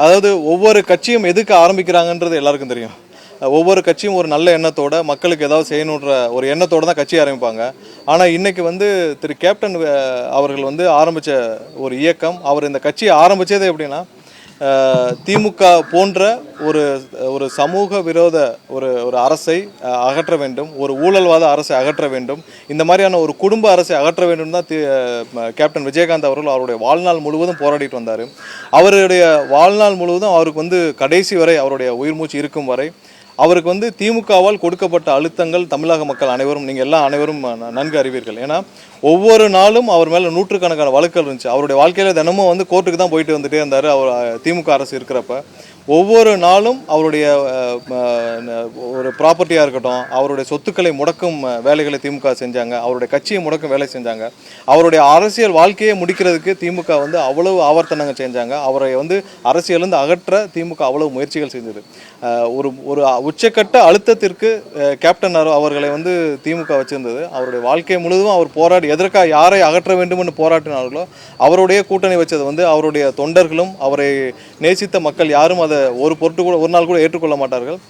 அதாவது ஒவ்வொரு கட்சியும் எதுக்கு ஆரம்பிக்கிறாங்கன்றது எல்லாருக்கும் தெரியும். ஒவ்வொரு கட்சியும் ஒரு நல்ல எண்ணத்தோட மக்களுக்கு ஏதாவது செய்யணுன்ற ஒரு எண்ணத்தோட தான் கட்சி ஆரம்பிப்பாங்க. ஆனால் இன்னைக்கு திரு கேப்டன் அவர்கள் ஆரம்பித்த ஒரு இயக்கம், அவர் இந்த கட்சியை ஆரம்பித்தது எப்படின்னா, திமுக போன்ற ஒரு ஒரு சமூக விரோத ஒரு ஒரு அரசை அகற்ற வேண்டும், ஒரு ஊழல்வாத அரசை அகற்ற வேண்டும், இந்த மாதிரியான ஒரு குடும்ப அரசை அகற்ற வேண்டும் தான் கேப்டன் விஜயகாந்த் அவர்கள் அவருடைய வாழ்நாள் முழுவதும் போராடிட்டு வந்தார். அவருடைய வாழ்நாள் முழுவதும் அவருக்கு கடைசி வரை, அவருடைய உயிர் மூச்சு இருக்கும் வரை அவருக்கு திமுகவால் கொடுக்கப்பட்ட அழுத்தங்கள் தமிழக மக்கள் அனைவரும், நீங்கள் எல்லாம் அனைவரும் நன்கு அறிவீர்கள். ஏன்னா ஒவ்வொரு நாளும் அவர் மேலே நூற்றுக்கணக்கான வழக்குகள் இருந்துச்சு. அவருடைய வாழ்க்கையில் தினமும் கோர்ட்டுக்கு தான் போயிட்டு வந்துட்டே இருந்தார். அவர் திமுக அரசு இருக்கிறப்ப ஒவ்வொரு நாளும் அவருடைய ஒரு ப்ராப்பர்ட்டியாக இருக்கட்டும், அவருடைய சொத்துக்களை முடக்கும் வேலைகளை திமுக செஞ்சாங்க, அவருடைய கட்சியை முடக்கும் வேலை செஞ்சாங்க, அவருடைய அரசியல் வாழ்க்கையை முடிக்கிறதுக்கு திமுக அவ்வளவு ஆவர்த்தனங்கள் செஞ்சாங்க. அவரை அரசியலிருந்து அகற்ற திமுக அவ்வளவு முயற்சிகள் செஞ்சது. ஒரு ஒரு உச்சக்கட்ட அழுத்தத்திற்கு கேப்டன் அவர்களை திமுக வச்சிருந்தது. அவருடைய வாழ்க்கை முழுவதும் அவர் போராடி எதற்காக யாரை அகற்ற வேண்டும் என்று போராட்டினார்களோ அவருடைய கூட்டணி வச்சது அவருடைய தொண்டர்களும் அவரை நேசித்த மக்கள் யாரும் அதை ஒரு நாள் கூட ஏற்றுக்கொள்ள மாட்டார்கள்.